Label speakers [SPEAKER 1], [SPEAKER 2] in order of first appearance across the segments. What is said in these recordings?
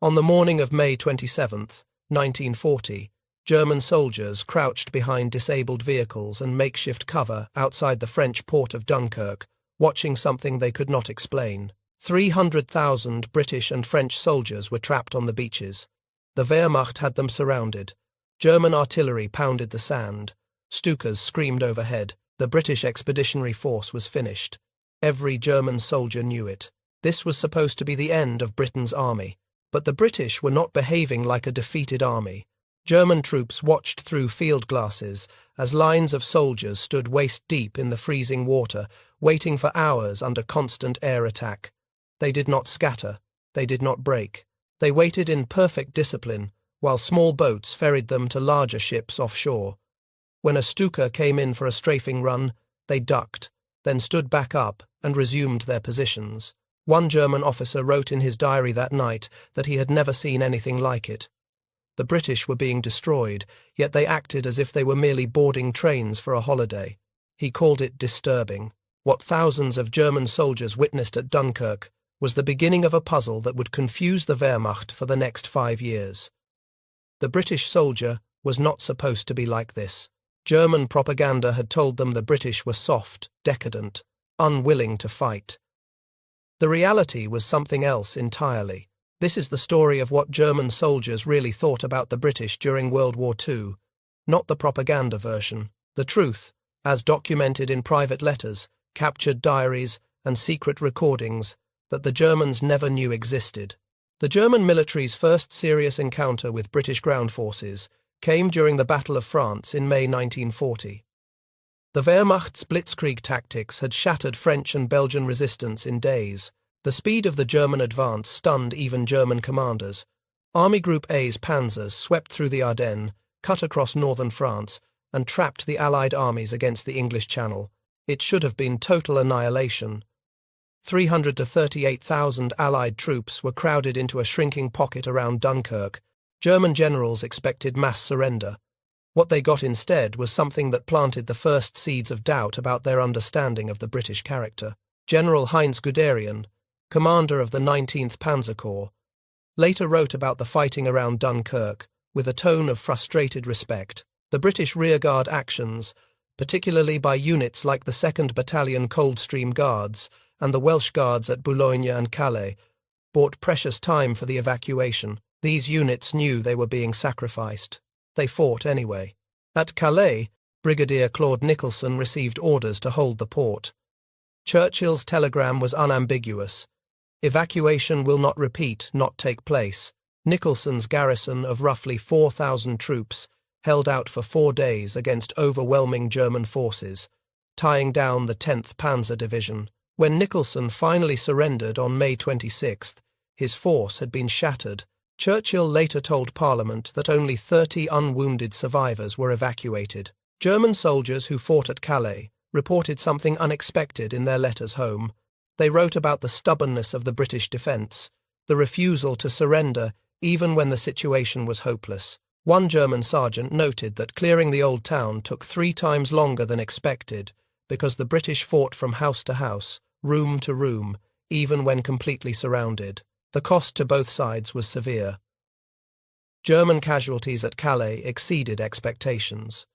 [SPEAKER 1] On the morning of May 27, 1940, German soldiers crouched behind disabled vehicles and makeshift cover outside the French port of Dunkirk, watching something they could not explain. 300,000 British and French soldiers were trapped on the beaches. The Wehrmacht had them surrounded. German artillery pounded the sand. Stukas screamed overhead. The British expeditionary force was finished. Every German soldier knew it. This was supposed to be the end of Britain's army. But the British were not behaving like a defeated army. German troops watched through field glasses as lines of soldiers stood waist-deep in the freezing water, waiting for hours under constant air attack. They did not scatter. They did not break. They waited in perfect discipline, while small boats ferried them to larger ships offshore. When a Stuka came in for a strafing run, they ducked, then stood back up and resumed their positions. One German officer wrote in his diary that night that he had never seen anything like it. The British were being destroyed, yet they acted as if they were merely boarding trains for a holiday. He called it disturbing. What thousands of German soldiers witnessed at Dunkirk was the beginning of a puzzle that would confuse the Wehrmacht for the next 5 years. The British soldier was not supposed to be like this. German propaganda had told them the British were soft, decadent, unwilling to fight. The reality was something else entirely. This is the story of what German soldiers really thought about the British during World War II, not the propaganda version. The truth, as documented in private letters, captured diaries, and secret recordings that the Germans never knew existed. The German military's first serious encounter with British ground forces came during the Battle of France in May 1940. The Wehrmacht's blitzkrieg tactics had shattered French and Belgian resistance in days. The speed of the German advance stunned even German commanders. Army Group A's panzers swept through the Ardennes, cut across northern France, and trapped the Allied armies against the English Channel. It should have been total annihilation. 300,000 to 38,000 Allied troops were crowded into a shrinking pocket around Dunkirk. German generals expected mass surrender. What they got instead was something that planted the first seeds of doubt about their understanding of the British character. General Heinz Guderian, commander of the 19th Panzer Corps, later wrote about the fighting around Dunkirk with a tone of frustrated respect. The British rearguard actions, particularly by units like the 2nd Battalion Coldstream Guards and the Welsh Guards at Boulogne and Calais, bought precious time for the evacuation. These units knew they were being sacrificed. They fought anyway. At Calais, Brigadier Claude Nicholson received orders to hold the port. Churchill's telegram was unambiguous. Evacuation will not repeat, not take place. Nicholson's garrison of roughly 4,000 troops held out for 4 days against overwhelming German forces, tying down the 10th Panzer Division. When Nicholson finally surrendered on May 26th, his force had been shattered. Churchill later told Parliament that only 30 unwounded survivors were evacuated. German soldiers who fought at Calais reported something unexpected in their letters home. They wrote about the stubbornness of the British defence, the refusal to surrender even when the situation was hopeless. One German sergeant noted that clearing the old town took 3 times longer than expected because the British fought from house to house, room to room, even when completely surrounded. The cost to both sides was severe. German casualties at Calais exceeded expectations.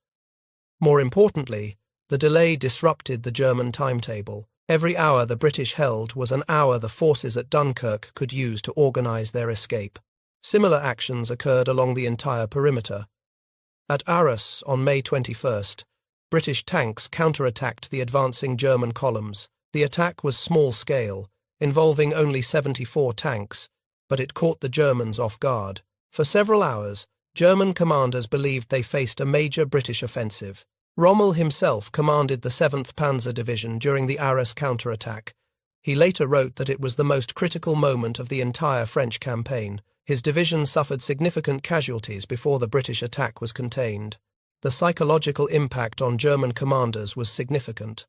[SPEAKER 1] More importantly, the delay disrupted the German timetable. Every hour the British held was an hour the forces at Dunkirk could use to organise their escape. Similar actions occurred along the entire perimeter. At Arras on May 21st, British tanks counterattacked the advancing German columns. The attack was small-scale, involving only 74 tanks, but it caught the Germans off guard. For several hours, German commanders believed they faced a major British offensive. Rommel himself commanded the 7th Panzer Division during the Arras counterattack. He later wrote that it was the most critical moment of the entire French campaign. His division suffered significant casualties before the British attack was contained. The psychological impact on German commanders was significant.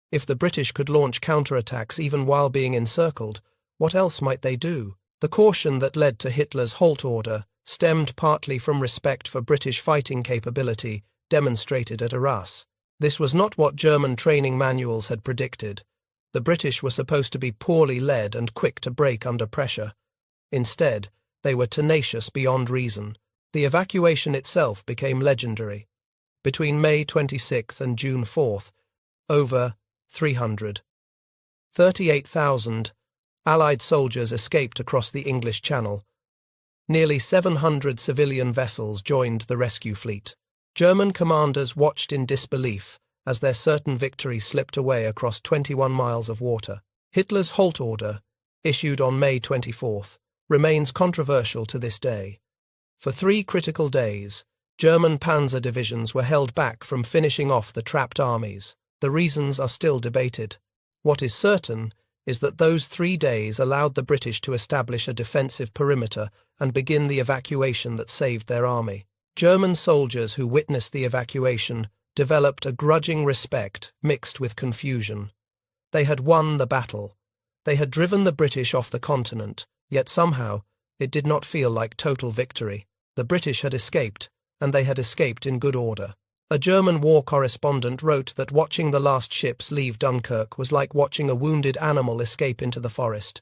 [SPEAKER 1] If the British could launch counterattacks even while being encircled, what else might they do? The caution that led to Hitler's halt order stemmed partly from respect for British fighting capability demonstrated at Arras. This was not what German training manuals had predicted. The British were supposed to be poorly led and quick to break under pressure. Instead, They were tenacious beyond reason. The evacuation itself became legendary. Between May 26th and June 4th, over 338,000 Allied soldiers escaped across the English Channel. Nearly 700 civilian vessels joined the rescue fleet. German commanders watched in disbelief as their certain victory slipped away across 21 miles of water. Hitler's halt order, issued on May 24th, remains controversial to this day. For 3 critical days, German panzer divisions were held back from finishing off the trapped armies. The reasons are still debated. What is certain is that those 3 days allowed the British to establish a defensive perimeter and begin the evacuation that saved their army. German soldiers who witnessed the evacuation developed a grudging respect mixed with confusion. They had won the battle. They had driven the British off the continent, yet somehow it did not feel like total victory. The British had escaped, and they had escaped in good order. A German war correspondent wrote that watching the last ships leave Dunkirk was like watching a wounded animal escape into the forest.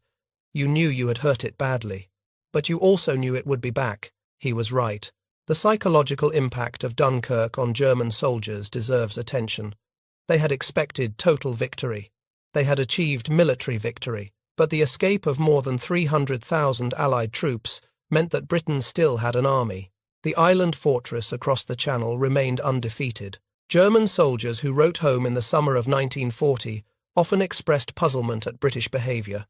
[SPEAKER 1] You knew you had hurt it badly, but you also knew it would be back. He was right. The psychological impact of Dunkirk on German soldiers deserves attention. They had expected total victory. They had achieved military victory, but the escape of more than 300,000 Allied troops meant that Britain still had an army. The island fortress across the Channel remained undefeated. German soldiers who wrote home in the summer of 1940 often expressed puzzlement at British behaviour.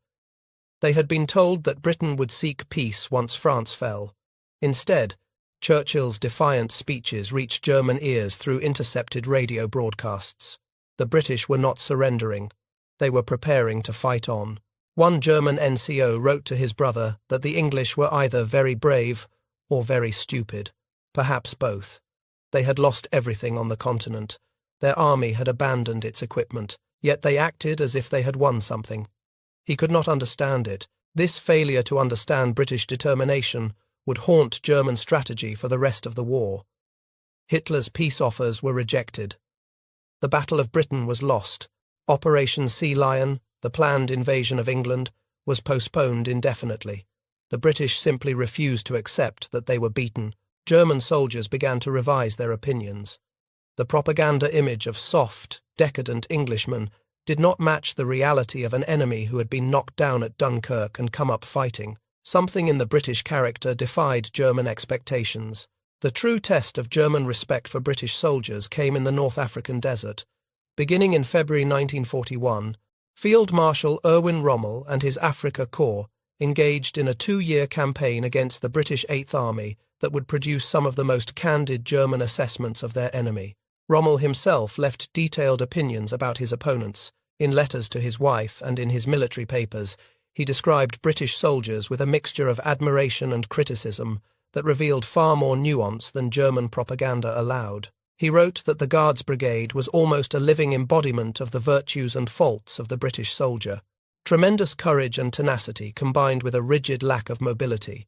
[SPEAKER 1] They had been told that Britain would seek peace once France fell. Instead, Churchill's defiant speeches reached German ears through intercepted radio broadcasts. The British were not surrendering. They were preparing to fight on. One German NCO wrote to his brother that the English were either very brave or very stupid, perhaps both. They had lost everything on the continent. Their army had abandoned its equipment, yet they acted as if they had won something. He could not understand it. This failure to understand British determination would haunt German strategy for the rest of the war. Hitler's peace offers were rejected. The Battle of Britain was lost. Operation Sea Lion, the planned invasion of England, was postponed indefinitely. The British simply refused to accept that they were beaten. German soldiers began to revise their opinions. The propaganda image of soft, decadent Englishmen did not match the reality of an enemy who had been knocked down at Dunkirk and come up fighting. Something in the British character defied German expectations. The true test of German respect for British soldiers came in the North African desert. Beginning in February 1941, Field Marshal Erwin Rommel and his Afrika Korps engaged in a 2-year campaign against the British Eighth Army that would produce some of the most candid German assessments of their enemy. Rommel himself left detailed opinions about his opponents. In letters to his wife and in his military papers, he described British soldiers with a mixture of admiration and criticism that revealed far more nuance than German propaganda allowed. He wrote that the Guards Brigade was almost a living embodiment of the virtues and faults of the British soldier. Tremendous courage and tenacity combined with a rigid lack of mobility.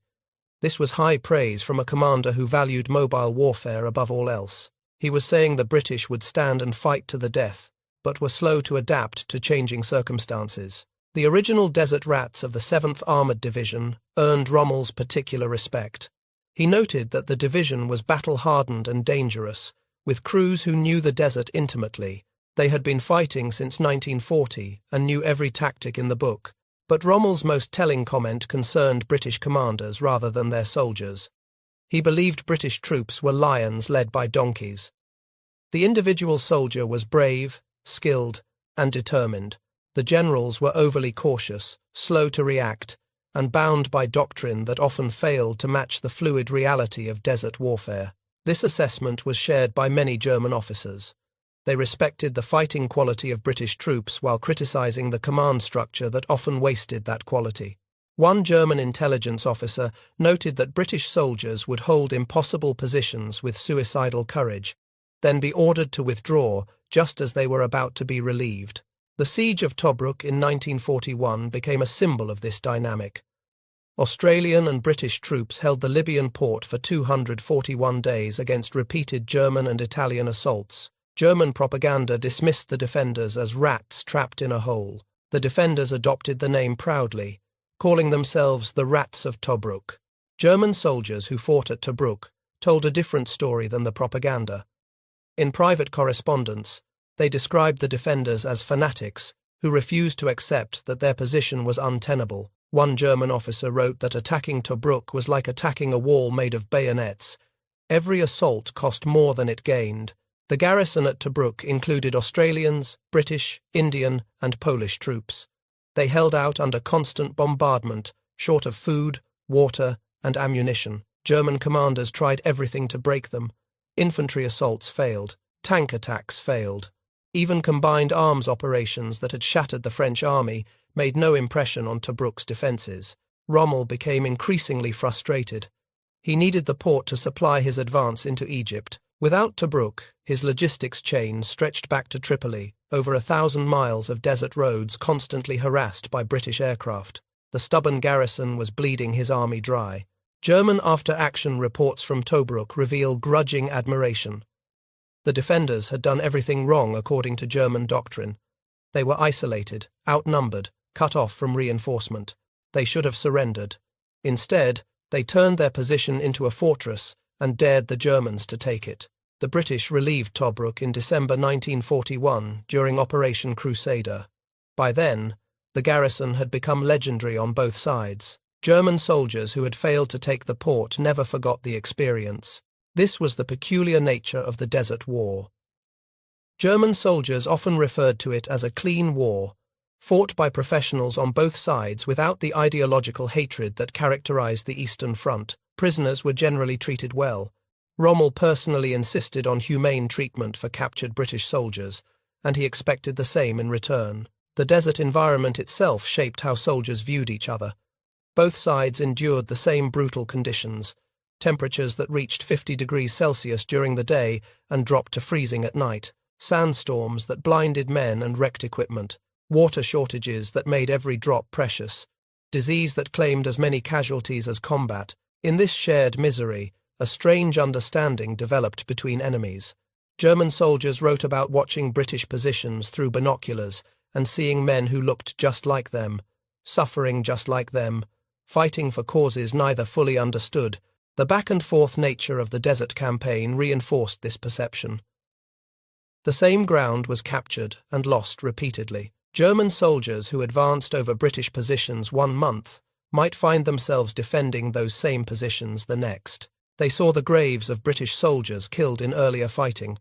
[SPEAKER 1] This was high praise from a commander who valued mobile warfare above all else. He was saying the British would stand and fight to the death, but were slow to adapt to changing circumstances. The original desert rats of the 7th Armoured Division earned Rommel's particular respect. He noted that the division was battle-hardened and dangerous, with crews who knew the desert intimately. They had been fighting since 1940 and knew every tactic in the book. But Rommel's most telling comment concerned British commanders rather than their soldiers. He believed British troops were lions led by donkeys. The individual soldier was brave, skilled, and determined. The generals were overly cautious, slow to react, and bound by doctrine that often failed to match the fluid reality of desert warfare. This assessment was shared by many German officers. They respected the fighting quality of British troops while criticizing the command structure that often wasted that quality. One German intelligence officer noted that British soldiers would hold impossible positions with suicidal courage, then be ordered to withdraw just as they were about to be relieved. The siege of Tobruk in 1941 became a symbol of this dynamic. Australian and British troops held the Libyan port for 241 days against repeated German and Italian assaults. German propaganda dismissed the defenders as rats trapped in a hole. The defenders adopted the name proudly, calling themselves the Rats of Tobruk. German soldiers who fought at Tobruk told a different story than the propaganda. In private correspondence, they described the defenders as fanatics who refused to accept that their position was untenable. One German officer wrote that attacking Tobruk was like attacking a wall made of bayonets. Every assault cost more than it gained. The garrison at Tobruk included Australians, British, Indian, and Polish troops. They held out under constant bombardment, short of food, water, and ammunition. German commanders tried everything to break them. Infantry assaults failed. Tank attacks failed. Even combined arms operations that had shattered the French army made no impression on Tobruk's defences. Rommel became increasingly frustrated. He needed the port to supply his advance into Egypt. Without Tobruk, his logistics chain stretched back to Tripoli, over 1,000 miles of desert roads constantly harassed by British aircraft. The stubborn garrison was bleeding his army dry. German after-action reports from Tobruk reveal grudging admiration. The defenders had done everything wrong according to German doctrine. They were isolated, outnumbered, cut off from reinforcement. They should have surrendered. Instead, they turned their position into a fortress and dared the Germans to take it. The British relieved Tobruk in December 1941 during Operation Crusader. By then, the garrison had become legendary on both sides. German soldiers who had failed to take the port never forgot the experience. This was the peculiar nature of the Desert War. German soldiers often referred to it as a clean war, fought by professionals on both sides without the ideological hatred that characterized the Eastern Front. Prisoners were generally treated well. Rommel personally insisted on humane treatment for captured British soldiers, and he expected the same in return. The desert environment itself shaped how soldiers viewed each other. Both sides endured the same brutal conditions, temperatures that reached 50 degrees Celsius during the day and dropped to freezing at night, sandstorms that blinded men and wrecked equipment, water shortages that made every drop precious, disease that claimed as many casualties as combat. In this shared misery, a strange understanding developed between enemies. German soldiers wrote about watching British positions through binoculars and seeing men who looked just like them, suffering just like them, fighting for causes neither fully understood. The back-and-forth nature of the Desert Campaign reinforced this perception. The same ground was captured and lost repeatedly. German soldiers who advanced over British positions 1 month might find themselves defending those same positions the next. They saw the graves of British soldiers killed in earlier fighting.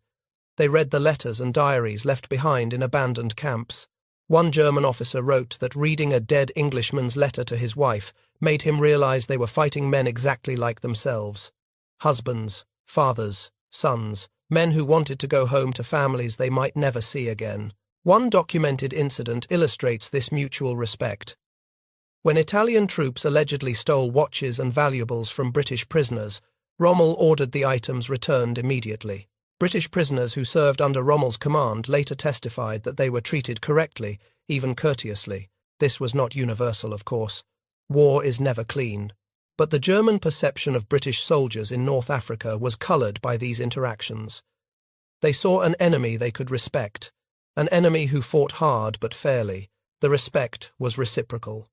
[SPEAKER 1] They read the letters and diaries left behind in abandoned camps. One German officer wrote that reading a dead Englishman's letter to his wife made him realize they were fighting men exactly like themselves. Husbands, fathers, sons, men who wanted to go home to families they might never see again. One documented incident illustrates this mutual respect. When Italian troops allegedly stole watches and valuables from British prisoners, Rommel ordered the items returned immediately. British prisoners who served under Rommel's command later testified that they were treated correctly, even courteously. This was not universal, of course. War is never clean. But the German perception of British soldiers in North Africa was coloured by these interactions. They saw an enemy they could respect, an enemy who fought hard but fairly. The respect was reciprocal.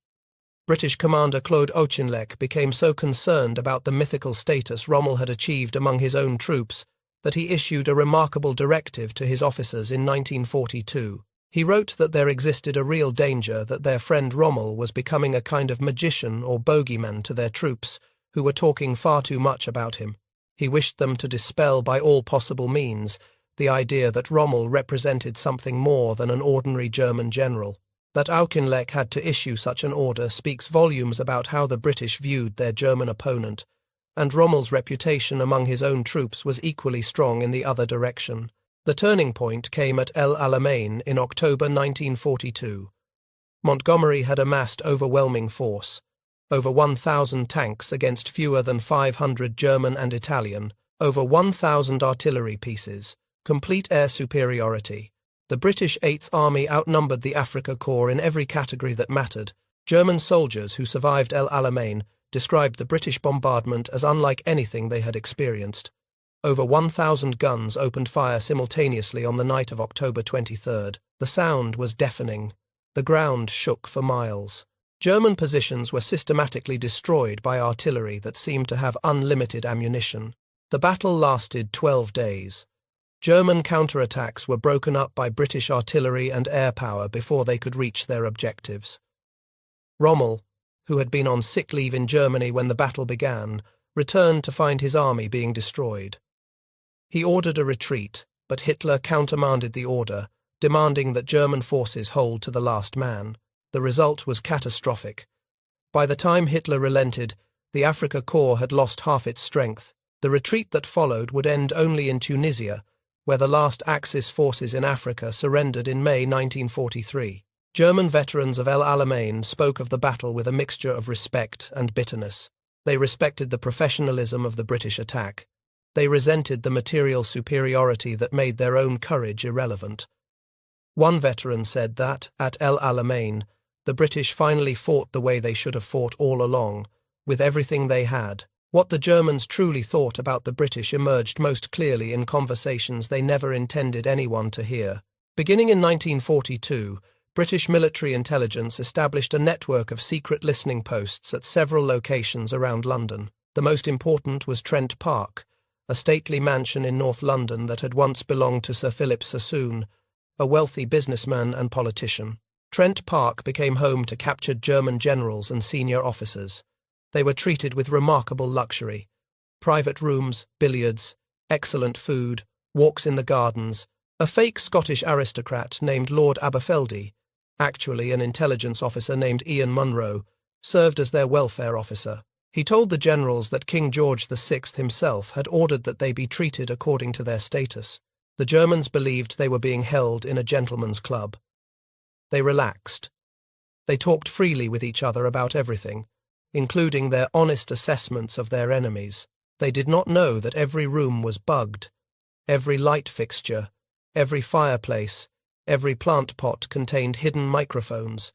[SPEAKER 1] British commander Claude Auchinleck became so concerned about the mythical status Rommel had achieved among his own troops that he issued a remarkable directive to his officers in 1942. He wrote that there existed a real danger that their friend Rommel was becoming a kind of magician or bogeyman to their troops, who were talking far too much about him. He wished them to dispel by all possible means the idea that Rommel represented something more than an ordinary German general. That Auchinleck had to issue such an order speaks volumes about how the British viewed their German opponent, and Rommel's reputation among his own troops was equally strong in the other direction. The turning point came at El Alamein in October 1942. Montgomery had amassed overwhelming force, over 1,000 tanks against fewer than 500 German and Italian, over 1,000 artillery pieces, complete air superiority. The British 8th Army outnumbered the Afrika Korps in every category that mattered. German soldiers who survived El Alamein described the British bombardment as unlike anything they had experienced. Over 1,000 guns opened fire simultaneously on the night of October 23rd. The sound was deafening. The ground shook for miles. German positions were systematically destroyed by artillery that seemed to have unlimited ammunition. The battle lasted 12 days. German counterattacks were broken up by British artillery and air power before they could reach their objectives. Rommel, who had been on sick leave in Germany when the battle began, returned to find his army being destroyed. He ordered a retreat, but Hitler countermanded the order, demanding that German forces hold to the last man. The result was catastrophic. By the time Hitler relented, the Afrika Korps had lost half its strength. The retreat that followed would end only in Tunisia, where the last Axis forces in Africa surrendered in May 1943. German veterans of El Alamein spoke of the battle with a mixture of respect and bitterness. They respected the professionalism of the British attack. They resented the material superiority that made their own courage irrelevant. One veteran said that, at El Alamein, the British finally fought the way they should have fought all along, with everything they had. What the Germans truly thought about the British emerged most clearly in conversations they never intended anyone to hear. Beginning in 1942, British military intelligence established a network of secret listening posts at several locations around London. The most important was Trent Park, a stately mansion in North London that had once belonged to Sir Philip Sassoon, a wealthy businessman and politician. Trent Park became home to captured German generals and senior officers. They were treated with remarkable luxury. Private rooms, billiards, excellent food, walks in the gardens. A fake Scottish aristocrat named Lord Aberfeldy, actually an intelligence officer named Ian Munro, served as their welfare officer. He told the generals that King George VI himself had ordered that they be treated according to their status. The Germans believed they were being held in a gentleman's club. They relaxed. They talked freely with each other about everything, including their honest assessments of their enemies. They did not know that every room was bugged. Every light fixture, every fireplace, every plant pot contained hidden microphones.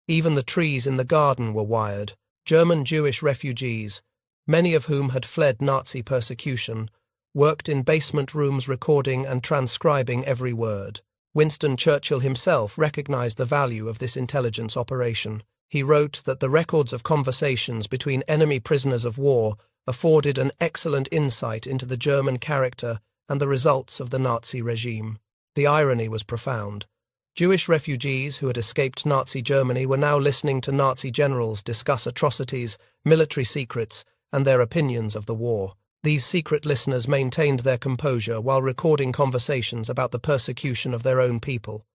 [SPEAKER 1] Even the trees in the garden were wired. German Jewish refugees, many of whom had fled Nazi persecution, worked in basement rooms recording and transcribing every word. Winston Churchill himself recognized the value of this intelligence operation. He wrote that the records of conversations between enemy prisoners of war afforded an excellent insight into the German character and the results of the Nazi regime. The irony was profound. Jewish refugees who had escaped Nazi Germany were now listening to Nazi generals discuss atrocities, military secrets, and their opinions of the war. These secret listeners maintained their composure while recording conversations about the persecution of their own people.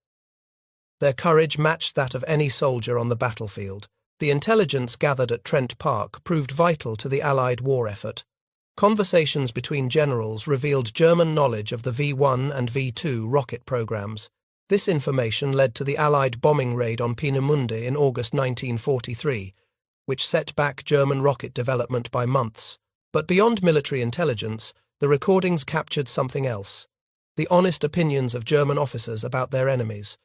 [SPEAKER 1] Their courage matched that of any soldier on the battlefield. The intelligence gathered at Trent Park proved vital to the Allied war effort. Conversations between generals revealed German knowledge of the V1 and V2 rocket programs. This information led to the Allied bombing raid on Peenemünde in August 1943, which set back German rocket development by months. But beyond military intelligence, the recordings captured something else: the honest opinions of German officers about their enemies.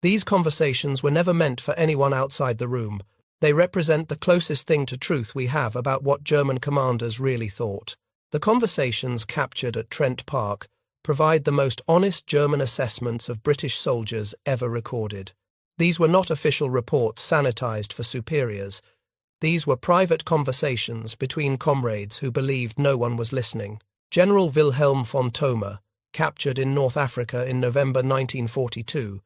[SPEAKER 1] These conversations were never meant for anyone outside the room. They represent the closest thing to truth we have about what German commanders really thought. The conversations captured at Trent Park provide the most honest German assessments of British soldiers ever recorded. These were not official reports sanitized for superiors. These were private conversations between comrades who believed no one was listening. General Wilhelm von Thoma, captured in North Africa in November 1942,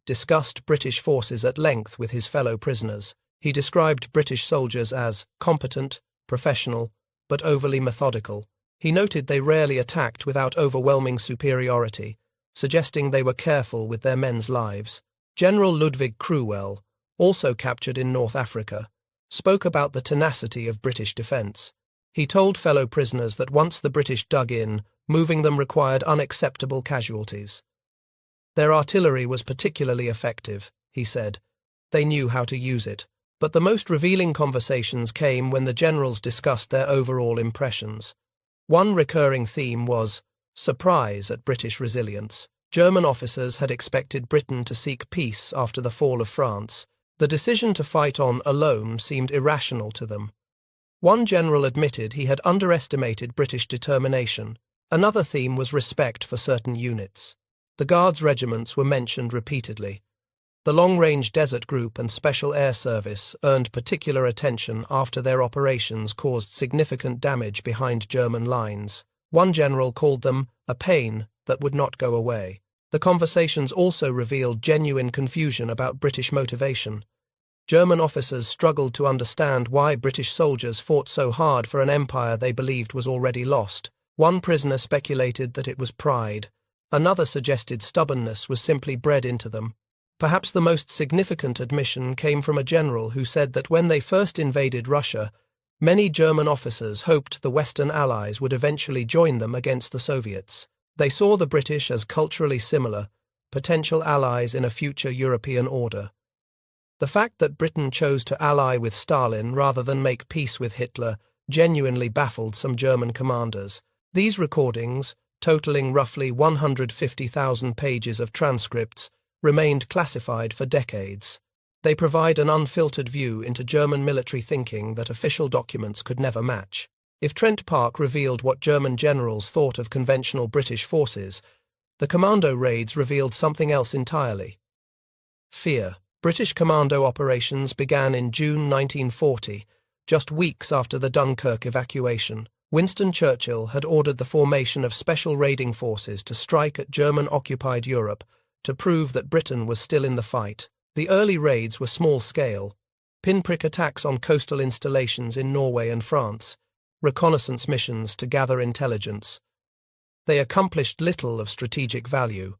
[SPEAKER 1] discussed British forces at length with his fellow prisoners. He described British soldiers as competent, professional, but overly methodical. He noted they rarely attacked without overwhelming superiority, suggesting they were careful with their men's lives. General Ludwig Cruwell, also captured in North Africa, spoke about the tenacity of British defence. He told fellow prisoners that once the British dug in, moving them required unacceptable casualties. Their artillery was particularly effective, he said. They knew how to use it. But the most revealing conversations came when the generals discussed their overall impressions. One recurring theme was surprise at British resilience. German officers had expected Britain to seek peace after the fall of France. The decision to fight on alone seemed irrational to them. One general admitted he had underestimated British determination. Another theme was respect for certain units. The Guards regiments were mentioned repeatedly. The Long-Range Desert Group and Special Air Service earned particular attention after their operations caused significant damage behind German lines. One general called them a pain that would not go away. The conversations also revealed genuine confusion about British motivation. German officers struggled to understand why British soldiers fought so hard for an empire they believed was already lost. One prisoner speculated that it was pride. Another suggested stubbornness was simply bred into them. Perhaps the most significant admission came from a general who said that when they first invaded Russia, many German officers hoped the Western Allies would eventually join them against the Soviets. They saw the British as culturally similar, potential allies in a future European order. The fact that Britain chose to ally with Stalin rather than make peace with Hitler genuinely baffled some German commanders. These recordings, totaling roughly 150,000 pages of transcripts, remained classified for decades. They provide an unfiltered view into German military thinking that official documents could never match. If Trent Park revealed what German generals thought of conventional British forces, the commando raids revealed something else entirely. Fear. British commando operations began in June 1940, just weeks after the Dunkirk evacuation. Winston Churchill had ordered the formation of special raiding forces to strike at German-occupied Europe to prove that Britain was still in the fight. The early raids were small-scale, pinprick attacks on coastal installations in Norway and France, reconnaissance missions to gather intelligence. They accomplished little of strategic value,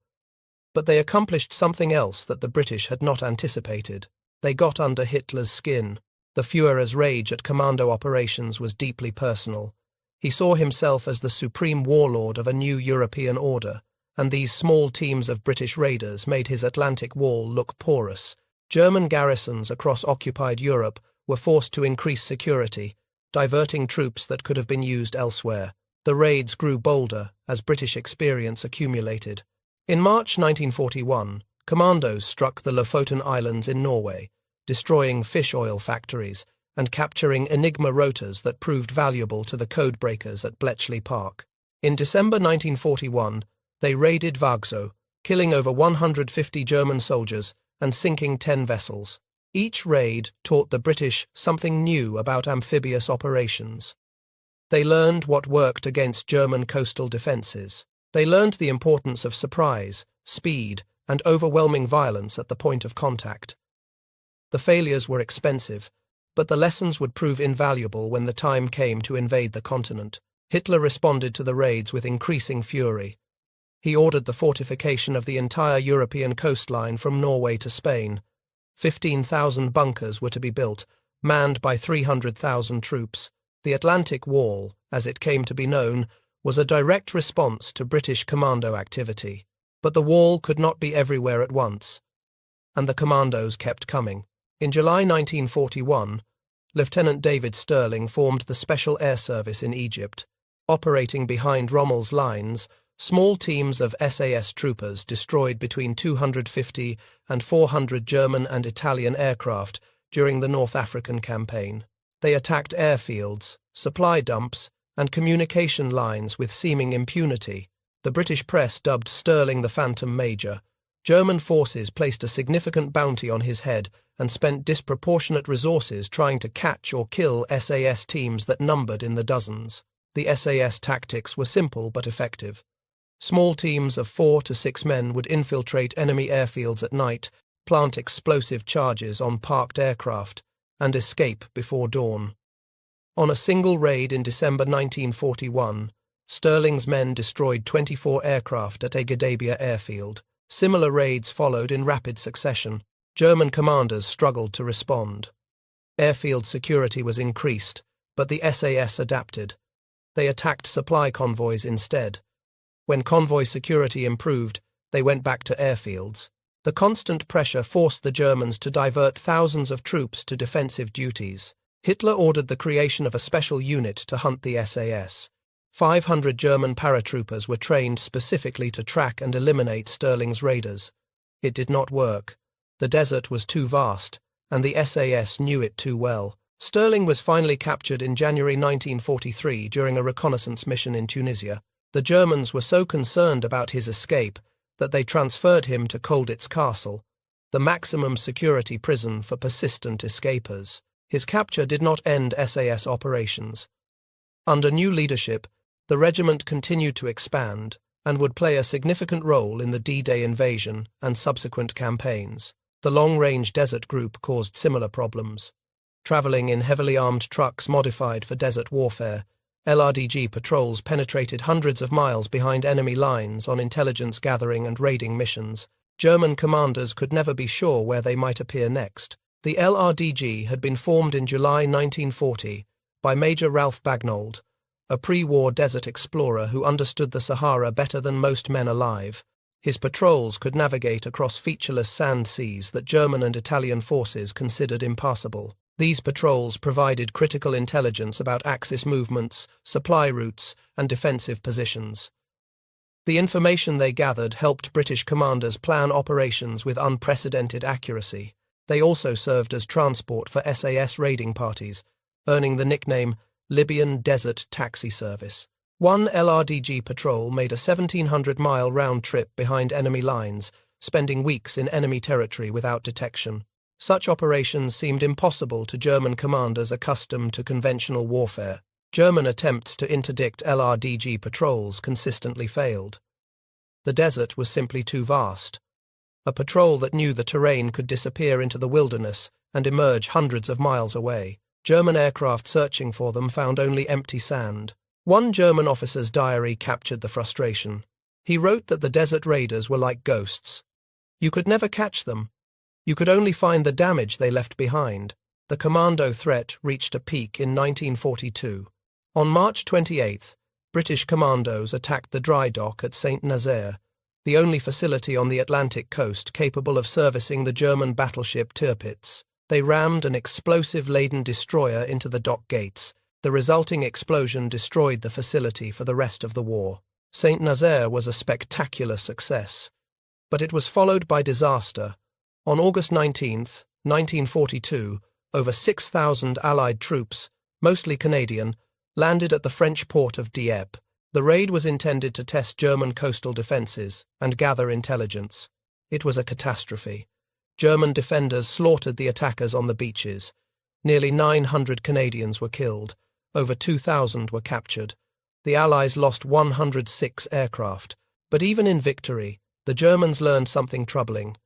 [SPEAKER 1] but they accomplished something else that the British had not anticipated. They got under Hitler's skin. The Führer's rage at commando operations was deeply personal. He saw himself as the supreme warlord of a new European order, and these small teams of British raiders made his Atlantic Wall look porous. German garrisons across occupied Europe were forced to increase security, diverting troops that could have been used elsewhere. The raids grew bolder as British experience accumulated. In March 1941, commandos struck the Lofoten Islands in Norway, destroying fish oil factories and capturing Enigma rotors that proved valuable to the codebreakers at Bletchley Park. In December 1941, they raided Vagsø, killing over 150 German soldiers and sinking 10 vessels. Each raid taught the British something new about amphibious operations. They learned what worked against German coastal defences. They learned the importance of surprise, speed, and overwhelming violence at the point of contact. The failures were expensive, but the lessons would prove invaluable when the time came to invade the continent. Hitler responded to the raids with increasing fury. He ordered the fortification of the entire European coastline from Norway to Spain. 15,000 bunkers were to be built, manned by 300,000 troops. The Atlantic Wall, as it came to be known, was a direct response to British commando activity. But the wall could not be everywhere at once, and the commandos kept coming. In July 1941, Lieutenant David Stirling formed the Special Air Service in Egypt. Operating behind Rommel's lines, small teams of SAS troopers destroyed between 250 and 400 German and Italian aircraft during the North African campaign. They attacked airfields, supply dumps, and communication lines with seeming impunity. The British press dubbed Stirling the Phantom Major. German forces placed a significant bounty on his head and spent disproportionate resources trying to catch or kill SAS teams that numbered in the dozens. The SAS tactics were simple but effective. Small teams of 4 to 6 men would infiltrate enemy airfields at night, plant explosive charges on parked aircraft, and escape before dawn. On a single raid in December 1941, Stirling's men destroyed 24 aircraft at Egedabia airfield. Similar raids followed in rapid succession. German commanders struggled to respond. Airfield security was increased, but the SAS adapted. They attacked supply convoys instead. When convoy security improved, they went back to airfields. The constant pressure forced the Germans to divert thousands of troops to defensive duties. Hitler ordered the creation of a special unit to hunt the SAS. 500 German paratroopers were trained specifically to track and eliminate Stirling's raiders. It did not work. The desert was too vast, and the SAS knew it too well. Stirling was finally captured in January 1943 during a reconnaissance mission in Tunisia. The Germans were so concerned about his escape that they transferred him to Colditz Castle. the maximum security prison for persistent escapers. His capture did not end SAS operations. Under new leadership, the regiment continued to expand and would play a significant role in the D-Day invasion and subsequent campaigns. The long-range desert group caused similar problems. Traveling in heavily armed trucks modified for desert warfare, LRDG patrols penetrated hundreds of miles behind enemy lines on intelligence gathering and raiding missions. German commanders could never be sure where they might appear next. The LRDG had been formed in July 1940 by Major Ralph Bagnold, a pre-war desert explorer who understood the Sahara better than most men alive. His patrols could navigate across featureless sand seas that German and Italian forces considered impassable. These patrols provided critical intelligence about Axis movements, supply routes, and defensive positions. The information they gathered helped British commanders plan operations with unprecedented accuracy. They also served as transport for SAS raiding parties, earning the nickname Libyan Desert Taxi Service. One LRDG patrol made a 1,700-mile round trip behind enemy lines, spending weeks in enemy territory without detection. Such operations seemed impossible to German commanders accustomed to conventional warfare. German attempts to interdict LRDG patrols consistently failed. The desert was simply too vast. A patrol that knew the terrain could disappear into the wilderness and emerge hundreds of miles away. German aircraft searching for them found only empty sand. One German officer's diary captured the frustration. He wrote that the desert raiders were like ghosts. You could never catch them. You could only find the damage they left behind. The commando threat reached a peak in 1942. On March 28, British commandos attacked the dry dock at St. Nazaire, the only facility on the Atlantic coast capable of servicing the German battleship Tirpitz. They rammed an explosive-laden destroyer into the dock gates. The resulting explosion destroyed the facility for the rest of the war. St. Nazaire was a spectacular success, but it was followed by disaster. On August 19, 1942, over 6,000 Allied troops, mostly Canadian, landed at the French port of Dieppe. The raid was intended to test German coastal defences and gather intelligence. It was a catastrophe. German defenders slaughtered the attackers on the beaches. Nearly 900 Canadians were killed. Over 2,000 were captured. The Allies lost 106 aircraft. But even in victory, the Germans learned something troubling.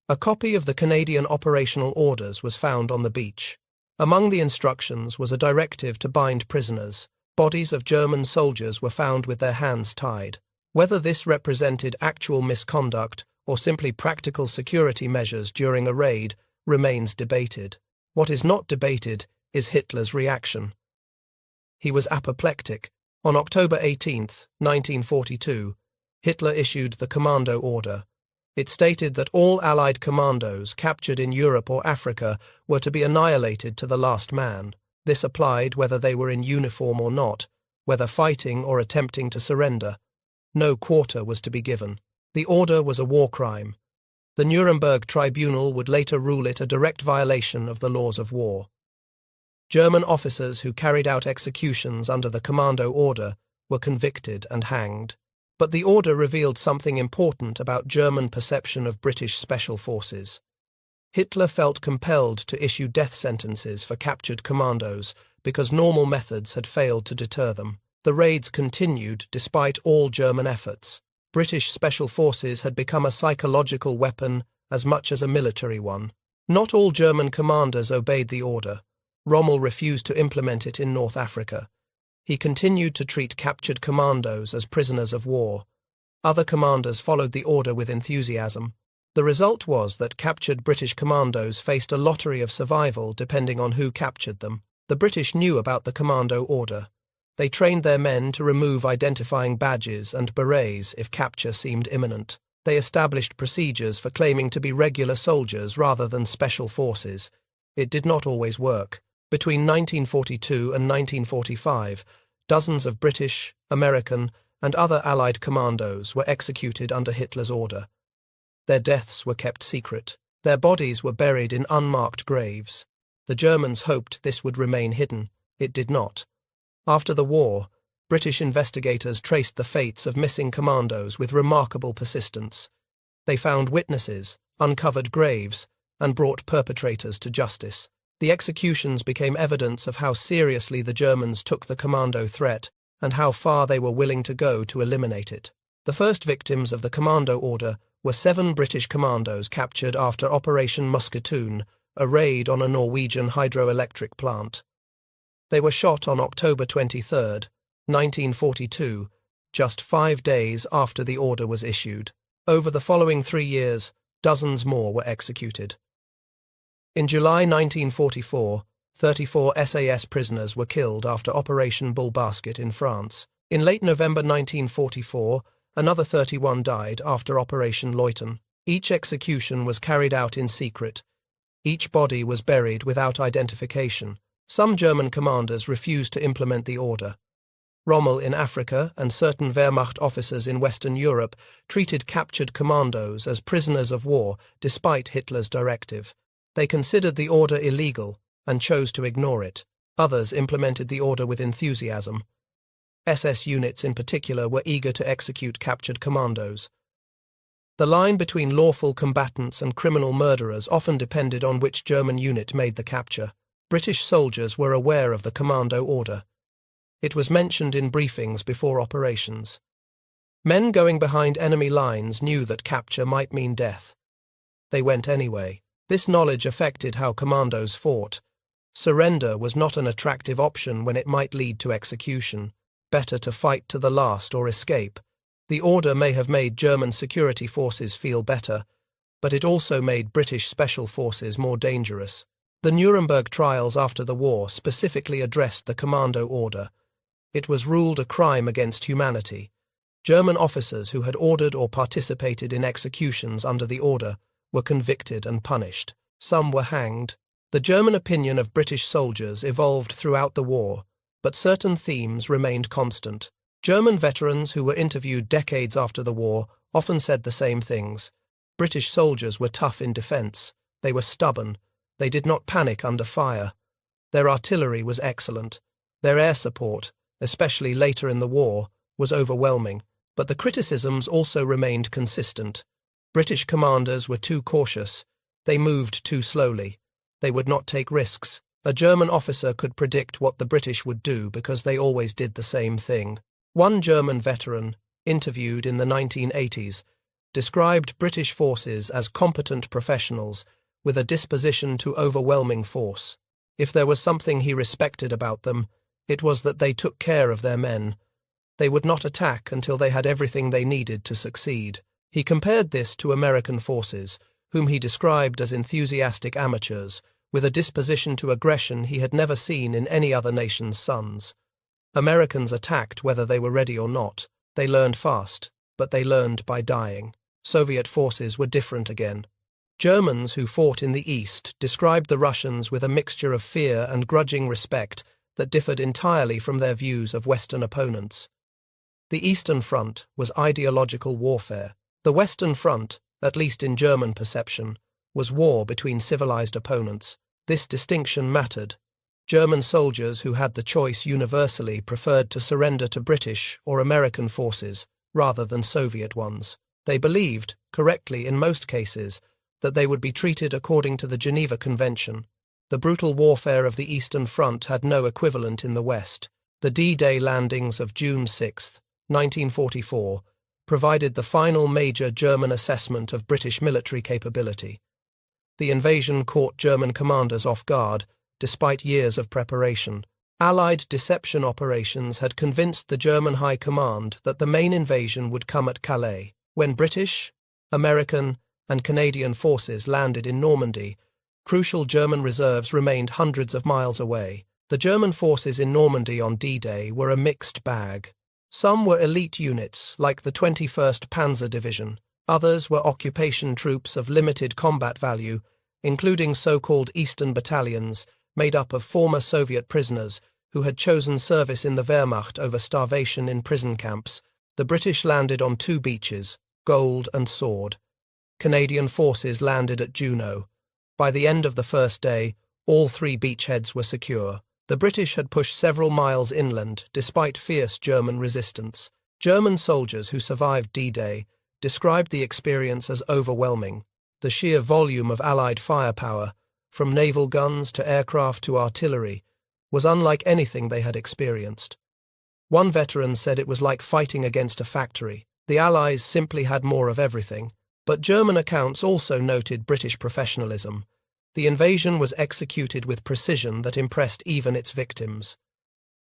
[SPEAKER 1] A copy of the Canadian operational orders was found on the beach. Among the instructions was a directive to bind prisoners. Bodies of German soldiers were found with their hands tied. Whether this represented actual misconduct or simply practical security measures during a raid remains debated. What is not debated is Hitler's reaction. He was apoplectic. On October 18, 1942, Hitler issued the Commando Order. It stated that all Allied commandos captured in Europe or Africa were to be annihilated to the last man. This applied whether they were in uniform or not, whether fighting or attempting to surrender. No quarter was to be given. The order was a war crime. The Nuremberg Tribunal would later rule it a direct violation of the laws of war. German officers who carried out executions under the Commando Order were convicted and hanged. But the order revealed something important about German perception of British special forces. Hitler felt compelled to issue death sentences for captured commandos because normal methods had failed to deter them. The raids continued despite all German efforts. British special forces had become a psychological weapon as much as a military one. Not all German commanders obeyed the order. Rommel refused to implement it in North Africa. He continued to treat captured commandos as prisoners of war. Other commanders followed the order with enthusiasm. The result was that captured British commandos faced a lottery of survival depending on who captured them. The British knew about the Commando Order. They trained their men to remove identifying badges and berets if capture seemed imminent. They established procedures for claiming to be regular soldiers rather than special forces. It did not always work. Between 1942 and 1945, dozens of British, American, and other Allied commandos were executed under Hitler's order. Their deaths were kept secret. Their bodies were buried in unmarked graves. The Germans hoped this would remain hidden. It did not. After the war, British investigators traced the fates of missing commandos with remarkable persistence. They found witnesses, uncovered graves, and brought perpetrators to justice. The executions became evidence of how seriously the Germans took the commando threat and how far they were willing to go to eliminate it. The first victims of the commando order were 7 British commandos captured after Operation Musketoon, a raid on a Norwegian hydroelectric plant. They were shot on October 23, 1942, just 5 days after the order was issued. Over the following 3 years, dozens more were executed. In July 1944, 34 SAS prisoners were killed after Operation Bullbasket in France. In late November 1944, another 31 died after Operation Leuthen. Each execution was carried out in secret. Each body was buried without identification. Some German commanders refused to implement the order. Rommel in Africa and certain Wehrmacht officers in Western Europe treated captured commandos as prisoners of war despite Hitler's directive. They considered the order illegal and chose to ignore it. Others implemented the order with enthusiasm. SS units in particular were eager to execute captured commandos. The line between lawful combatants and criminal murderers often depended on which German unit made the capture. British soldiers were aware of the commando order. It was mentioned in briefings before operations. Men going behind enemy lines knew that capture might mean death. They went anyway. This knowledge affected how commandos fought. Surrender was not an attractive option when it might lead to execution. Better to fight to the last or escape. The order may have made German security forces feel better, but it also made British special forces more dangerous. The Nuremberg trials after the war specifically addressed the commando order. It was ruled a crime against humanity. German officers who had ordered or participated in executions under the order were convicted and punished. Some were hanged. The German opinion of British soldiers evolved throughout the war, but certain themes remained constant. German veterans who were interviewed decades after the war often said the same things. British soldiers were tough in defense. They were stubborn. They did not panic under fire. Their artillery was excellent. Their air support, especially later in the war, was overwhelming. But the criticisms also remained consistent. British commanders were too cautious. They moved too slowly. They would not take risks. A German officer could predict what the British would do because they always did the same thing. One German veteran, interviewed in the 1980s, described British forces as competent professionals with a disposition to overwhelming force. If there was something he respected about them, it was that they took care of their men. They would not attack until they had everything they needed to succeed. He compared this to American forces, whom he described as enthusiastic amateurs, with a disposition to aggression he had never seen in any other nation's sons. Americans attacked whether they were ready or not. They learned fast, but they learned by dying. Soviet forces were different again. Germans who fought in the East described the Russians with a mixture of fear and grudging respect that differed entirely from their views of Western opponents. The Eastern Front was ideological warfare. The Western Front, at least in German perception, was war between civilized opponents. This distinction mattered. German soldiers who had the choice universally preferred to surrender to British or American forces rather than Soviet ones. They believed, correctly in most cases, that they would be treated according to the Geneva Convention. The brutal warfare of the Eastern Front had no equivalent in the West. The D-Day landings of June 6, 1944, provided the final major German assessment of British military capability. The invasion caught German commanders off guard, despite years of preparation. Allied deception operations had convinced the German High Command that the main invasion would come at Calais. When British, American, and Canadian forces landed in Normandy, crucial German reserves remained hundreds of miles away. The German forces in Normandy on D-Day were a mixed bag. Some were elite units, like the 21st Panzer Division. Others were occupation troops of limited combat value, including so-called Eastern battalions, made up of former Soviet prisoners who had chosen service in the Wehrmacht over starvation in prison camps. The British landed on 2 beaches, Gold and Sword. Canadian forces landed at Juno. By the end of the first day, all 3 beachheads were secure. The British had pushed several miles inland, despite fierce German resistance. German soldiers who survived D-Day described the experience as overwhelming. The sheer volume of Allied firepower, from naval guns to aircraft to artillery, was unlike anything they had experienced. One veteran said it was like fighting against a factory. The Allies simply had more of everything. But German accounts also noted British professionalism. The invasion was executed with precision that impressed even its victims.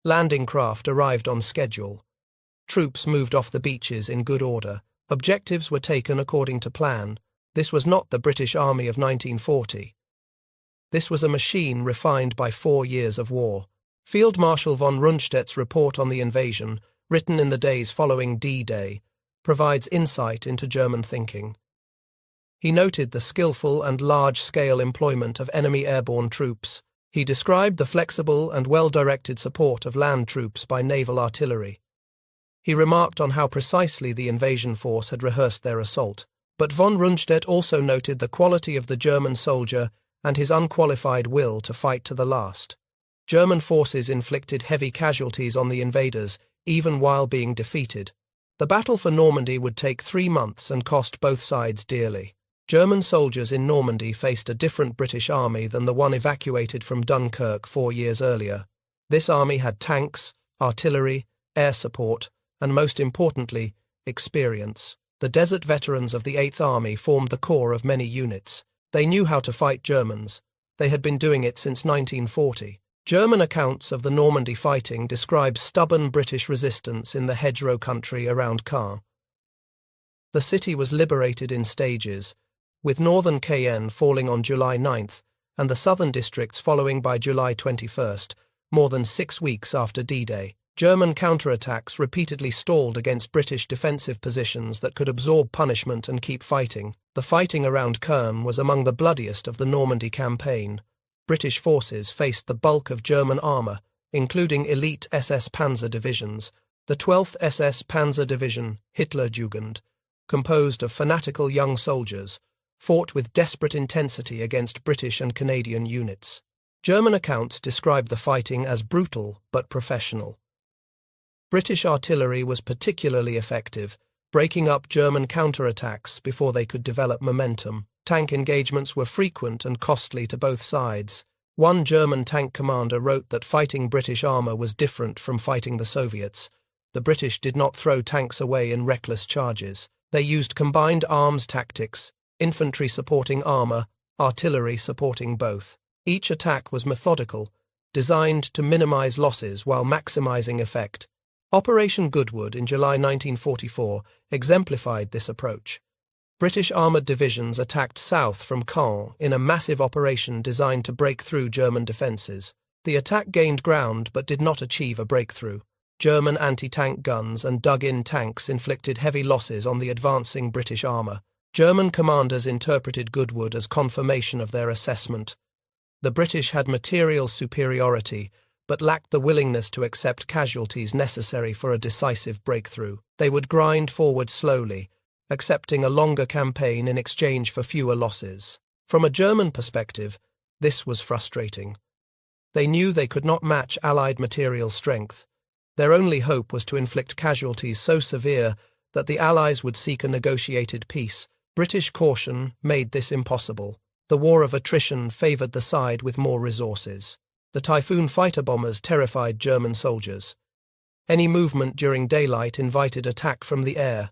[SPEAKER 1] Landing craft arrived on schedule. Troops moved off the beaches in good order. Objectives were taken according to plan. This was not the British Army of 1940. This was a machine refined by 4 years of war. Field Marshal von Rundstedt's report on the invasion, written in the days following D-Day, provides insight into German thinking. He noted the skillful and large-scale employment of enemy airborne troops. He described the flexible and well-directed support of land troops by naval artillery. He remarked on how precisely the invasion force had rehearsed their assault. But von Rundstedt also noted the quality of the German soldier and his unqualified will to fight to the last. German forces inflicted heavy casualties on the invaders, even while being defeated. The battle for Normandy would take 3 months and cost both sides dearly. German soldiers in Normandy faced a different British army than the one evacuated from Dunkirk 4 years earlier. This army had tanks, artillery, air support, and most importantly, experience. The desert veterans of the 8th Army formed the core of many units. They knew how to fight Germans. They had been doing it since 1940. German accounts of the Normandy fighting describe stubborn British resistance in the hedgerow country around Caen. The city was liberated in stages, with northern Caen falling on July 9th and the southern districts following by July 21st, more than 6 weeks after D-Day. German counterattacks repeatedly stalled against British defensive positions that could absorb punishment and keep fighting. The fighting around Caen was among the bloodiest of the Normandy campaign. British forces faced the bulk of German armour, including elite SS Panzer divisions. The 12th SS Panzer Division, Hitlerjugend, composed of fanatical young soldiers, fought with desperate intensity against British and Canadian units. German accounts describe the fighting as brutal but professional. British artillery was particularly effective, breaking up German counterattacks before they could develop momentum. Tank engagements were frequent and costly to both sides. One German tank commander wrote that fighting British armour was different from fighting the Soviets. The British did not throw tanks away in reckless charges. They used combined arms tactics, infantry supporting armour, artillery supporting both. Each attack was methodical, designed to minimise losses while maximising effect. Operation Goodwood in July 1944 exemplified this approach. British armoured divisions attacked south from Caen in a massive operation designed to break through German defences. The attack gained ground but did not achieve a breakthrough. German anti-tank guns and dug-in tanks inflicted heavy losses on the advancing British armour. German commanders interpreted Goodwood as confirmation of their assessment. The British had material superiority, but lacked the willingness to accept casualties necessary for a decisive breakthrough. They would grind forward slowly, accepting a longer campaign in exchange for fewer losses. From a German perspective, this was frustrating. They knew they could not match Allied material strength. Their only hope was to inflict casualties so severe that the Allies would seek a negotiated peace. British caution made this impossible. The war of attrition favoured the side with more resources. The Typhoon fighter bombers terrified German soldiers. Any movement during daylight invited attack from the air.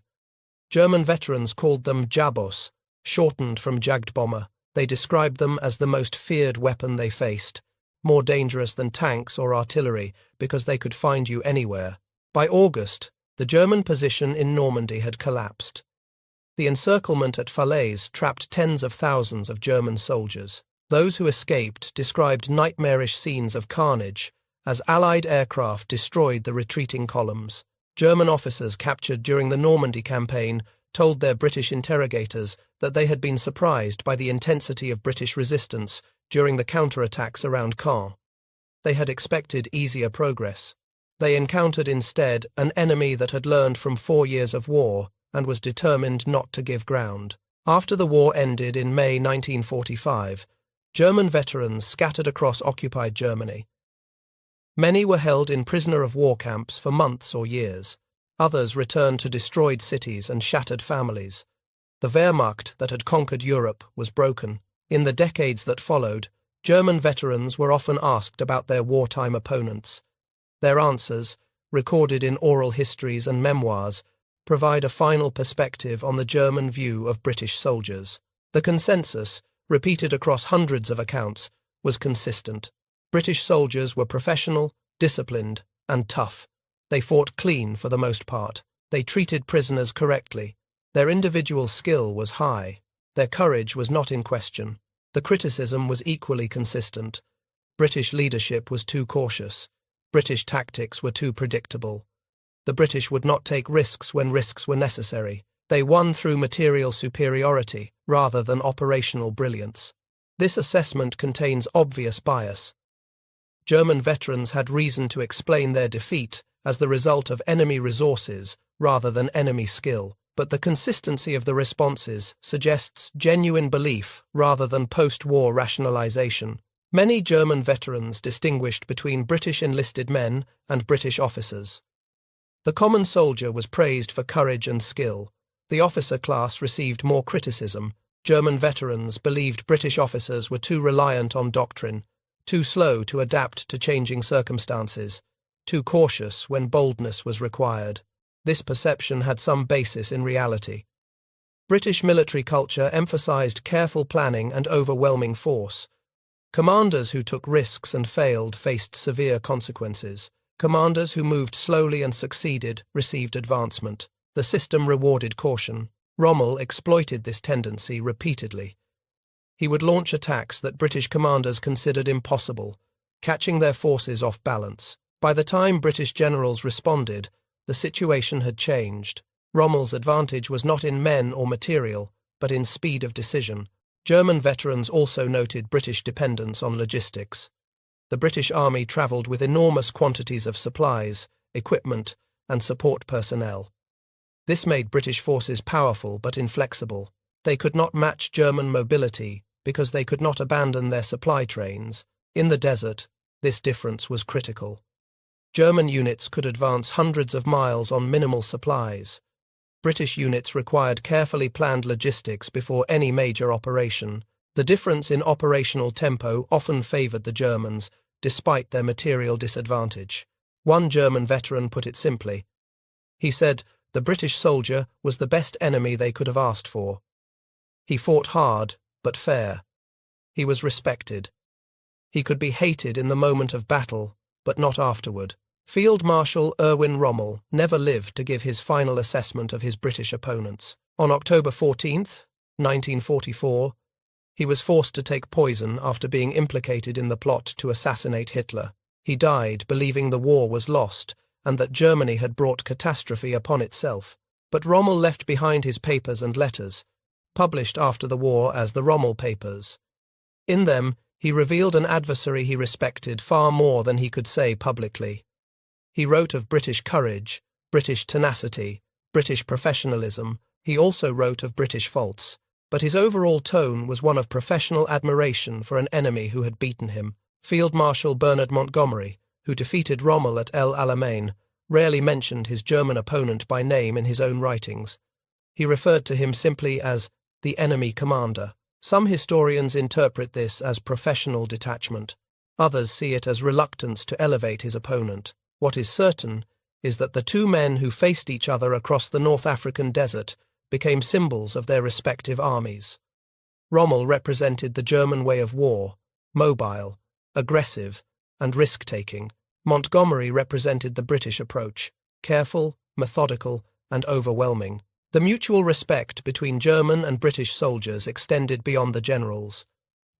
[SPEAKER 1] German veterans called them Jabos, shortened from Jagdbomber. They described them as the most feared weapon they faced, more dangerous than tanks or artillery because they could find you anywhere. By August, the German position in Normandy had collapsed. The encirclement at Falaise trapped tens of thousands of German soldiers. Those who escaped described nightmarish scenes of carnage as Allied aircraft destroyed the retreating columns. German officers captured during the Normandy campaign told their British interrogators that they had been surprised by the intensity of British resistance during the counterattacks around Caen. They had expected easier progress. They encountered instead an enemy that had learned from 4 years of war and was determined not to give ground. After the war ended in May 1945, German veterans scattered across occupied Germany. Many were held in prisoner-of-war camps for months or years. Others returned to destroyed cities and shattered families. The Wehrmacht that had conquered Europe was broken. In the decades that followed, German veterans were often asked about their wartime opponents. Their answers, recorded in oral histories and memoirs, provide a final perspective on the German view of British soldiers. The consensus, repeated across hundreds of accounts, was consistent. British soldiers were professional, disciplined, and tough. They fought clean for the most part. They treated prisoners correctly. Their individual skill was high. Their courage was not in question. The criticism was equally consistent. British leadership was too cautious. British tactics were too predictable. The British would not take risks when risks were necessary. They won through material superiority rather than operational brilliance. This assessment contains obvious bias. German veterans had reason to explain their defeat as the result of enemy resources rather than enemy skill, but the consistency of the responses suggests genuine belief rather than post-war rationalization. Many German veterans distinguished between British enlisted men and British officers. The common soldier was praised for courage and skill. The officer class received more criticism. German veterans believed British officers were too reliant on doctrine, too slow to adapt to changing circumstances, too cautious when boldness was required. This perception had some basis in reality. British military culture emphasized careful planning and overwhelming force. Commanders who took risks and failed faced severe consequences. Commanders who moved slowly and succeeded received advancement. The system rewarded caution. Rommel exploited this tendency repeatedly. He would launch attacks that British commanders considered impossible, catching their forces off balance. By the time British generals responded, the situation had changed. Rommel's advantage was not in men or material, but in speed of decision. German veterans also noted British dependence on logistics. The British Army travelled with enormous quantities of supplies, equipment, and support personnel. This made British forces powerful but inflexible. They could not match German mobility because they could not abandon their supply trains. In the desert, this difference was critical. German units could advance hundreds of miles on minimal supplies. British units required carefully planned logistics before any major operation. The difference in operational tempo often favoured the Germans, despite their material disadvantage. One German veteran put it simply. He said, "The British soldier was the best enemy they could have asked for. He fought hard, but fair. He was respected. He could be hated in the moment of battle, but not afterward." Field Marshal Erwin Rommel never lived to give his final assessment of his British opponents. On October 14, 1944, he was forced to take poison after being implicated in the plot to assassinate Hitler. He died believing the war was lost and that Germany had brought catastrophe upon itself. But Rommel left behind his papers and letters, published after the war as the Rommel Papers. In them, he revealed an adversary he respected far more than he could say publicly. He wrote of British courage, British tenacity, British professionalism. He also wrote of British faults, but his overall tone was one of professional admiration for an enemy who had beaten him. Field Marshal Bernard Montgomery, who defeated Rommel at El Alamein, rarely mentioned his German opponent by name in his own writings. He referred to him simply as the enemy commander. Some historians interpret this as professional detachment. Others see it as reluctance to elevate his opponent. What is certain is that the two men who faced each other across the North African desert became symbols of their respective armies. Rommel represented the German way of war, mobile, aggressive, and risk-taking. Montgomery represented the British approach, careful, methodical, and overwhelming. The mutual respect between German and British soldiers extended beyond the generals.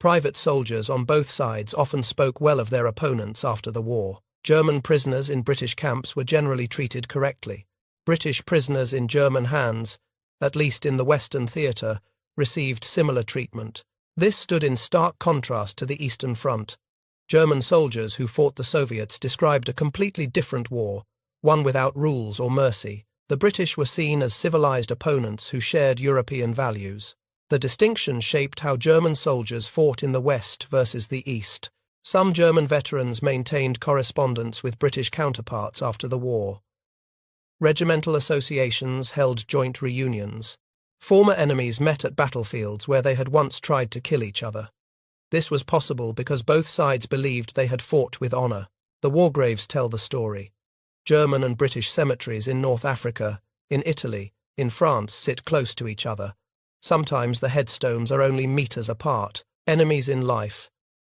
[SPEAKER 1] Private soldiers on both sides often spoke well of their opponents after the war. German prisoners in British camps were generally treated correctly. British prisoners in German hands, at least in the Western theatre, received similar treatment. This stood in stark contrast to the Eastern Front. German soldiers who fought the Soviets described a completely different war, one without rules or mercy. The British were seen as civilized opponents who shared European values. The distinction shaped how German soldiers fought in the West versus the East. Some German veterans maintained correspondence with British counterparts after the war. Regimental associations held joint reunions. Former enemies met at battlefields where they had once tried to kill each other. This was possible because both sides believed they had fought with honor. The war graves tell the story. German and British cemeteries in North Africa, in Italy, in France sit close to each other. Sometimes the headstones are only meters apart. Enemies in life,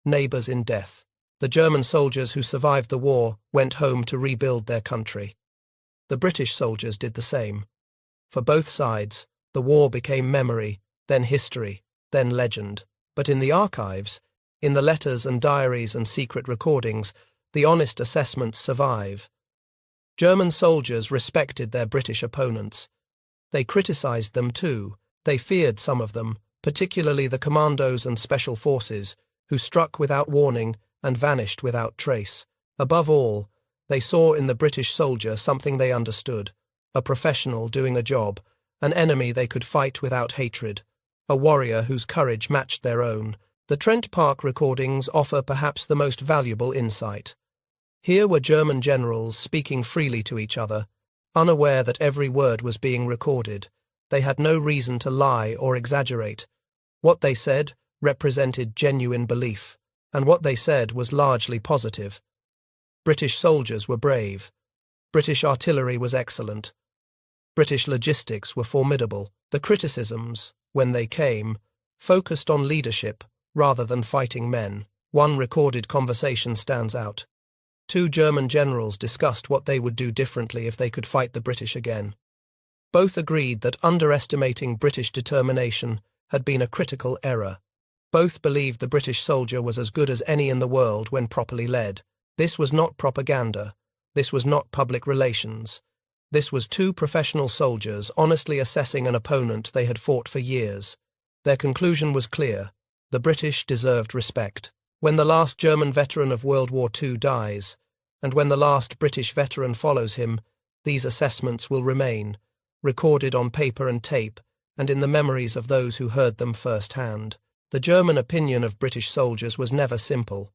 [SPEAKER 1] neighbors in death. The German soldiers who survived the war went home to rebuild their country. The British soldiers did the same. For both sides, the war became memory, then history, then legend. But in the archives, in the letters and diaries and secret recordings, the honest assessments survive. German soldiers respected their British opponents. They criticized them too. They feared some of them, particularly the commandos and special forces, who struck without warning and vanished without trace. Above all, they saw in the British soldier something they understood, a professional doing a job, an enemy they could fight without hatred, a warrior whose courage matched their own. The Trent Park recordings offer perhaps the most valuable insight. Here were German generals speaking freely to each other, unaware that every word was being recorded. They had no reason to lie or exaggerate. What they said represented genuine belief, and what they said was largely positive. British soldiers were brave. British artillery was excellent. British logistics were formidable. The criticisms, when they came, focused on leadership rather than fighting men. One recorded conversation stands out. Two German generals discussed what they would do differently if they could fight the British again. Both agreed that underestimating British determination had been a critical error. Both believed the British soldier was as good as any in the world when properly led. This was not propaganda. This was not public relations. This was two professional soldiers honestly assessing an opponent they had fought for years. Their conclusion was clear. The British deserved respect. When the last German veteran of World War II dies, and when the last British veteran follows him, these assessments will remain, recorded on paper and tape, and in the memories of those who heard them firsthand. The German opinion of British soldiers was never simple.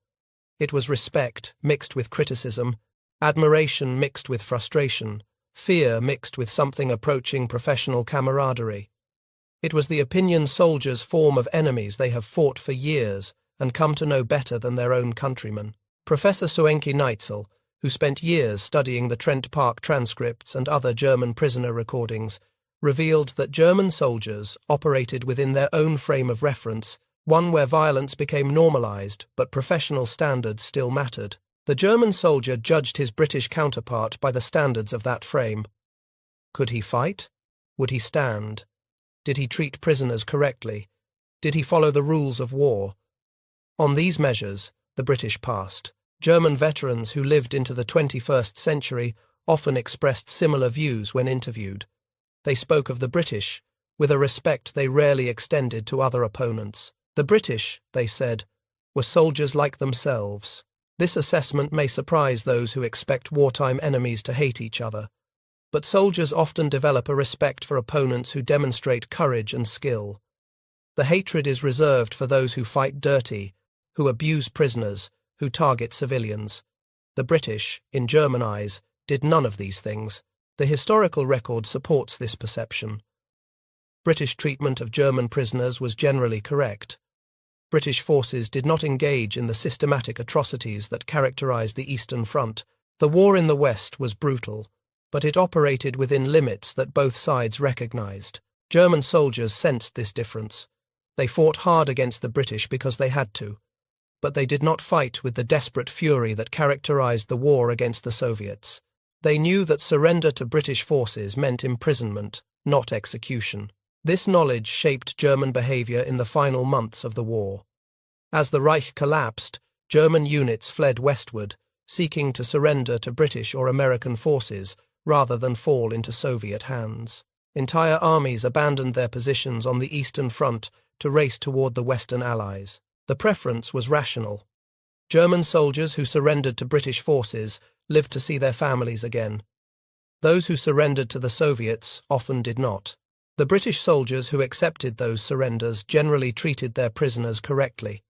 [SPEAKER 1] It was respect mixed with criticism, admiration mixed with frustration, fear mixed with something approaching professional camaraderie. It was the opinion soldiers form of enemies they have fought for years and come to know better than their own countrymen. Professor Soenke Neitzel, who spent years studying the Trent Park transcripts and other German prisoner recordings, revealed that German soldiers operated within their own frame of reference, one where violence became normalized but professional standards still mattered. The German soldier judged his British counterpart by the standards of that frame. Could he fight? Would he stand? Did he treat prisoners correctly? Did he follow the rules of war? On these measures, the British passed. German veterans who lived into the 21st century often expressed similar views when interviewed. They spoke of the British with a respect they rarely extended to other opponents. The British, they said, were soldiers like themselves. This assessment may surprise those who expect wartime enemies to hate each other, but soldiers often develop a respect for opponents who demonstrate courage and skill. The hatred is reserved for those who fight dirty, who abuse prisoners, who target civilians. The British, in German eyes, did none of these things. The historical record supports this perception. British treatment of German prisoners was generally correct. British forces did not engage in the systematic atrocities that characterized the Eastern Front. The war in the West was brutal, but it operated within limits that both sides recognized. German soldiers sensed this difference. They fought hard against the British because they had to, but they did not fight with the desperate fury that characterized the war against the Soviets. They knew that surrender to British forces meant imprisonment, not execution. This knowledge shaped German behavior in the final months of the war. As the Reich collapsed, German units fled westward, seeking to surrender to British or American forces rather than fall into Soviet hands. Entire armies abandoned their positions on the Eastern Front to race toward the Western Allies. The preference was rational. German soldiers who surrendered to British forces lived to see their families again. Those who surrendered to the Soviets often did not. The British soldiers who accepted those surrenders generally treated their prisoners correctly.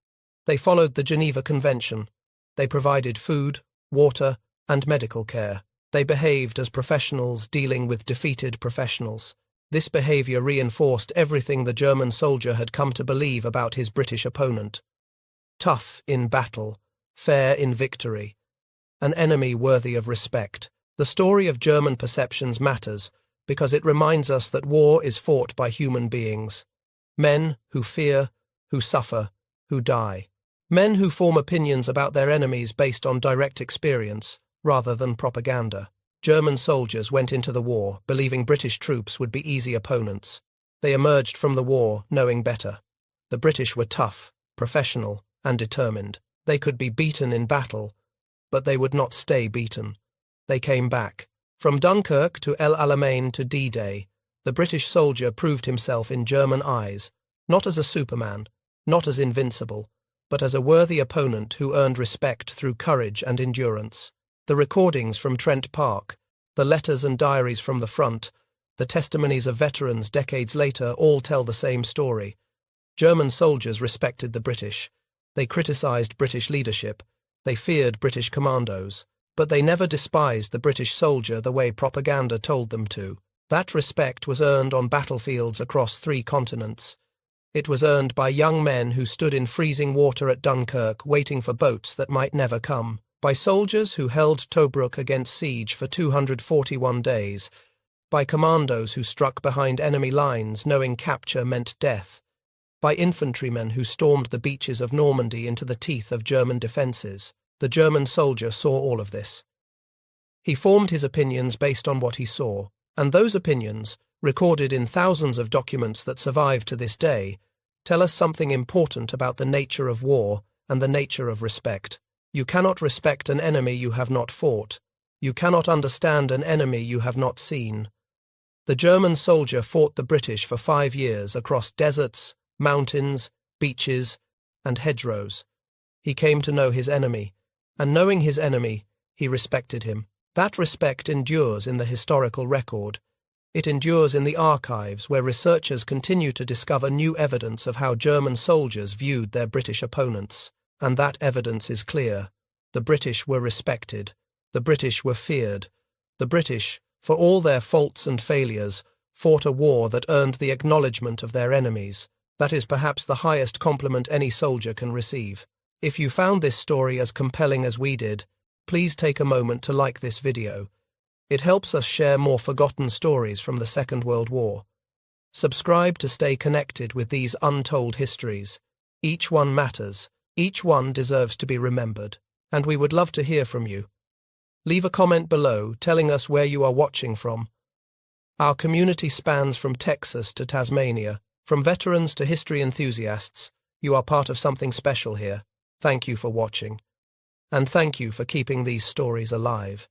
[SPEAKER 1] They followed the Geneva Convention. They provided food, water, and medical care. They behaved as professionals dealing with defeated professionals. This behavior reinforced everything the German soldier had come to believe about his British opponent. Tough in battle, fair in victory. An enemy worthy of respect. The story of German perceptions matters because it reminds us that war is fought by human beings. Men who fear, who suffer, who die. Men who form opinions about their enemies based on direct experience, rather than propaganda. German soldiers went into the war believing British troops would be easy opponents. They emerged from the war knowing better. The British were tough, professional, and determined. They could be beaten in battle, but they would not stay beaten. They came back. From Dunkirk to El Alamein to D-Day, the British soldier proved himself in German eyes, not as a superman, not as invincible, but as a worthy opponent who earned respect through courage and endurance. The recordings from Trent Park, the letters and diaries from the front, the testimonies of veterans decades later all tell the same story. German soldiers respected the British. They criticized British leadership. They feared British commandos. But they never despised the British soldier the way propaganda told them to. That respect was earned on battlefields across 3 continents. It was earned by young men who stood in freezing water at Dunkirk waiting for boats that might never come, by soldiers who held Tobruk against siege for 241 days, by commandos who struck behind enemy lines knowing capture meant death, by infantrymen who stormed the beaches of Normandy into the teeth of German defences. The German soldier saw all of this. He formed his opinions based on what he saw, and those opinions, recorded in thousands of documents that survive to this day, tell us something important about the nature of war and the nature of respect. You cannot respect an enemy you have not fought. You cannot understand an enemy you have not seen. The German soldier fought the British for 5 years across deserts, mountains, beaches, and hedgerows. He came to know his enemy, and knowing his enemy, he respected him. That respect endures in the historical record. It endures in the archives where researchers continue to discover new evidence of how German soldiers viewed their British opponents. And that evidence is clear. The British were respected. The British were feared. The British, for all their faults and failures, fought a war that earned the acknowledgement of their enemies. That is perhaps the highest compliment any soldier can receive. If you found this story as compelling as we did, please take a moment to like this video. It helps us share more forgotten stories from the Second World War. Subscribe to stay connected with these untold histories. Each one matters. Each one deserves to be remembered. And we would love to hear from you. Leave a comment below telling us where you are watching from. Our community spans from Texas to Tasmania. From veterans to history enthusiasts, you are part of something special here. Thank you for watching. And thank you for keeping these stories alive.